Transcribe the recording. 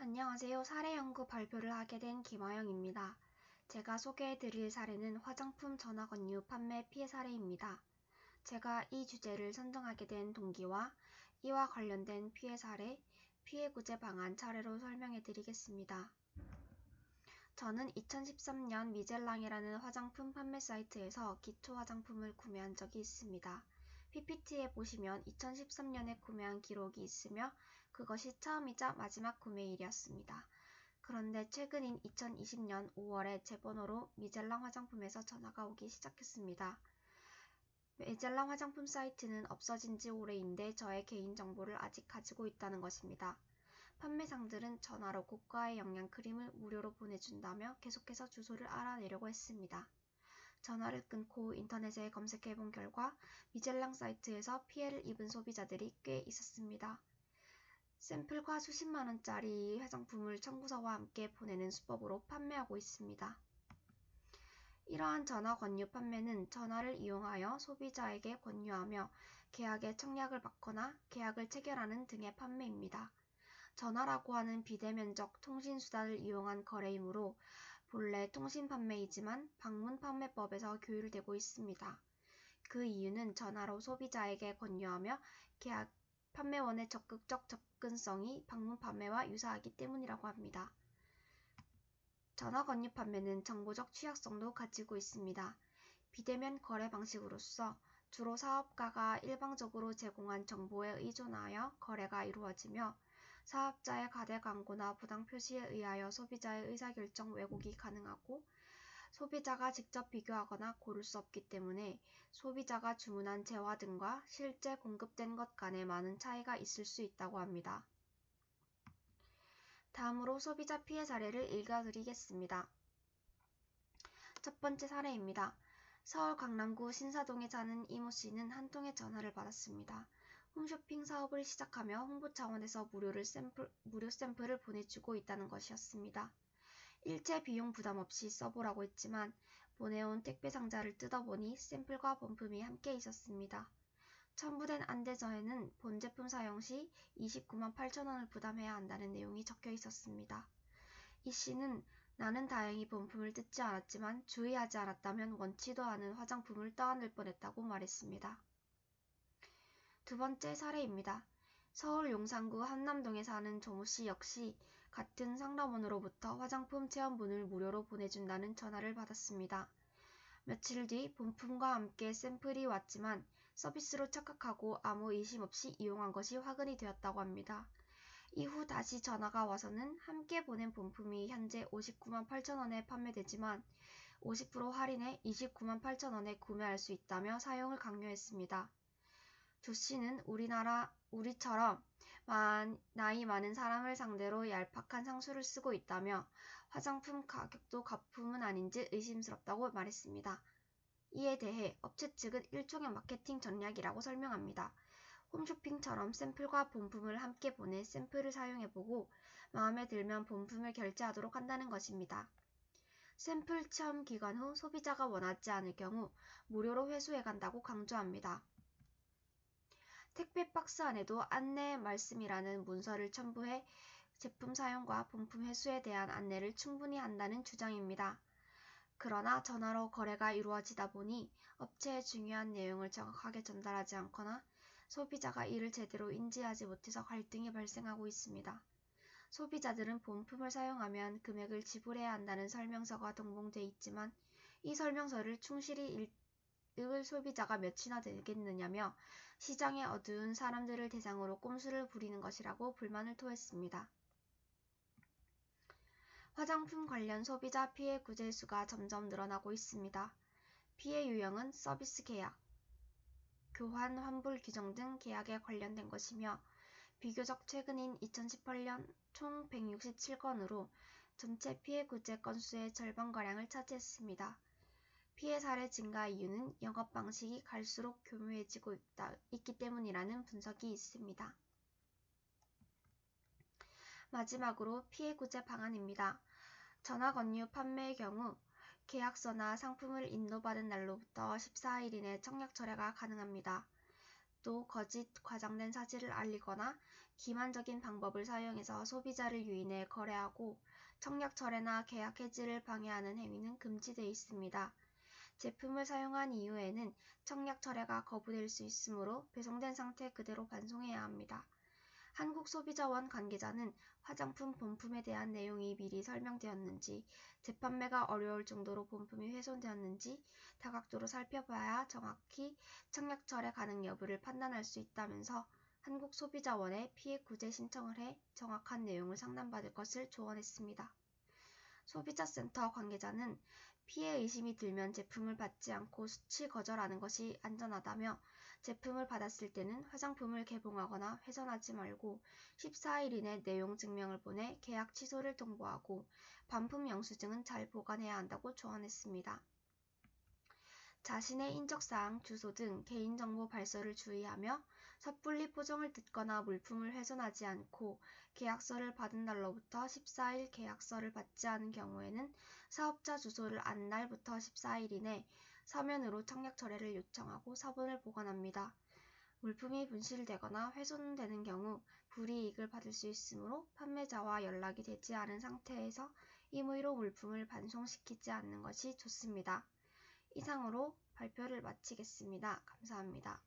안녕하세요. 사례 연구 발표를 하게 된 김아영입니다. 제가 소개해드릴 사례는 화장품 전화 권유 판매 피해 사례입니다. 제가 이 주제를 선정하게 된 동기와 이와 관련된 피해 사례, 피해 구제 방안 차례로 설명해드리겠습니다. 저는 2013년 미젤랑이라는 화장품 판매 사이트에서 기초 화장품을 구매한 적이 있습니다. PPT에 보시면 2013년에 구매한 기록이 있으며 그것이 처음이자 마지막 구매일이었습니다. 그런데 최근인 2020년 5월에 제 번호로 미젤랑 화장품에서 전화가 오기 시작했습니다. 미젤랑 화장품 사이트는 없어진 지 오래인데 저의 개인정보를 아직 가지고 있다는 것입니다. 판매상들은 전화로 고가의 영양 크림을 무료로 보내준다며 계속해서 주소를 알아내려고 했습니다. 전화를 끊고 인터넷에 검색해본 결과 미젤랑 사이트에서 피해를 입은 소비자들이 꽤 있었습니다. 샘플과 수십만원짜리 화장품을 청구서와 함께 보내는 수법으로 판매하고 있습니다. 이러한 전화 권유 판매는 전화를 이용하여 소비자에게 권유하며 계약에 청약을 받거나 계약을 체결하는 등의 판매입니다. 전화라고 하는 비대면적 통신수단을 이용한 거래이므로 본래 통신판매이지만 방문판매법에서 규율되고 있습니다. 그 이유는 전화로 소비자에게 권유하며 계약 판매원의 적극적 접근성이 방문판매와 유사하기 때문이라고 합니다. 전화 권유 판매는 정보적 취약성도 가지고 있습니다. 비대면 거래 방식으로서 주로 사업가가 일방적으로 제공한 정보에 의존하여 거래가 이루어지며 사업자의 가대 광고나 부당 표시에 의하여 소비자의 의사결정 왜곡이 가능하고 소비자가 직접 비교하거나 고를 수 없기 때문에 소비자가 주문한 재화 등과 실제 공급된 것 간에 많은 차이가 있을 수 있다고 합니다. 다음으로 소비자 피해 사례를 읽어드리겠습니다. 첫 번째 사례입니다. 서울 강남구 신사동에 사는 이모 씨는 한 통의 전화를 받았습니다. 홈쇼핑 사업을 시작하며 홍보 차원에서 무료 샘플을 보내주고 있다는 것이었습니다. 일체 비용 부담 없이 써보라고 했지만 보내온 택배 상자를 뜯어보니 샘플과 본품이 함께 있었습니다. 첨부된 안대서에는 본 제품 사용 시 29만 8천 원을 부담해야 한다는 내용이 적혀 있었습니다. 이 씨는 나는 다행히 본품을 뜯지 않았지만 주의하지 않았다면 원치도 않은 화장품을 떠안을 뻔했다고 말했습니다. 두 번째 사례입니다. 서울 용산구 한남동에 사는 조모씨 역시 같은 상담원으로부터 화장품 체험본을 무료로 보내준다는 전화를 받았습니다. 며칠 뒤 본품과 함께 샘플이 왔지만 서비스로 착각하고 아무 의심 없이 이용한 것이 화근이 되었다고 합니다. 이후 다시 전화가 와서는 함께 보낸 본품이 현재 59만 8천 원에 판매되지만 50% 할인해 29만 8천 원에 구매할 수 있다며 사용을 강요했습니다. 조 씨는 우리처럼 나이 많은 사람을 상대로 얄팍한 상수를 쓰고 있다며 화장품 가격도 거품은 아닌지 의심스럽다고 말했습니다. 이에 대해 업체 측은 일종의 마케팅 전략이라고 설명합니다. 홈쇼핑처럼 샘플과 본품을 함께 보내 샘플을 사용해보고 마음에 들면 본품을 결제하도록 한다는 것입니다. 샘플 체험 기간 후 소비자가 원하지 않을 경우 무료로 회수해간다고 강조합니다. 택배 박스 안에도 안내 말씀이라는 문서를 첨부해 제품 사용과 본품 회수에 대한 안내를 충분히 한다는 주장입니다. 그러나 전화로 거래가 이루어지다 보니 업체의 중요한 내용을 정확하게 전달하지 않거나 소비자가 이를 제대로 인지하지 못해서 갈등이 발생하고 있습니다. 소비자들은 본품을 사용하면 금액을 지불해야 한다는 설명서가 동봉돼 있지만 이 설명서를 충실히 읽을 소비자가 몇이나 되겠느냐며 시장의 어두운 사람들을 대상으로 꼼수를 부리는 것이라고 불만을 토했습니다. 화장품 관련 소비자 피해 구제 수가 점점 늘어나고 있습니다. 피해 유형은 서비스 계약, 교환 환불 규정 등 계약에 관련된 것이며 비교적 최근인 2018년 총 167건으로 전체 피해 구제 건수의 절반가량을 차지했습니다. 피해 사례 증가 이유는 영업 방식이 갈수록 교묘해지고 있기 때문이라는 분석이 있습니다. 마지막으로 피해 구제 방안입니다. 전화 권유 판매의 경우 계약서나 상품을 인도받은 날로부터 14일 이내 청약 철회가 가능합니다. 또 거짓 과장된 사실을 알리거나 기만적인 방법을 사용해서 소비자를 유인해 거래하고 청약철회나 계약 해지를 방해하는 행위는 금지되어 있습니다. 제품을 사용한 이후에는 청약철회가 거부될 수 있으므로 배송된 상태 그대로 반송해야 합니다. 한국소비자원 관계자는 화장품 본품에 대한 내용이 미리 설명되었는지, 재판매가 어려울 정도로 본품이 훼손되었는지 다각도로 살펴봐야 정확히 청약철회 가능 여부를 판단할 수 있다면서 한국소비자원에 피해 구제 신청을 해 정확한 내용을 상담받을 것을 조언했습니다. 소비자센터 관계자는 피해 의심이 들면 제품을 받지 않고 수치 거절하는 것이 안전하다며 제품을 받았을 때는 화장품을 개봉하거나 훼손하지 말고 14일 이내 내용 증명을 보내 계약 취소를 통보하고 반품 영수증은 잘 보관해야 한다고 조언했습니다. 자신의 인적사항, 주소 등 개인정보 발설을 주의하며 섣불리 포장을 뜯거나 물품을 훼손하지 않고 계약서를 받은 날로부터 14일 계약서를 받지 않은 경우에는 사업자 주소를 안 날부터 14일 이내 서면으로 청약철회를 요청하고 서본을 보관합니다. 물품이 분실되거나 훼손되는 경우 불이익을 받을 수 있으므로 판매자와 연락이 되지 않은 상태에서 임의로 물품을 반송시키지 않는 것이 좋습니다. 이상으로 발표를 마치겠습니다. 감사합니다.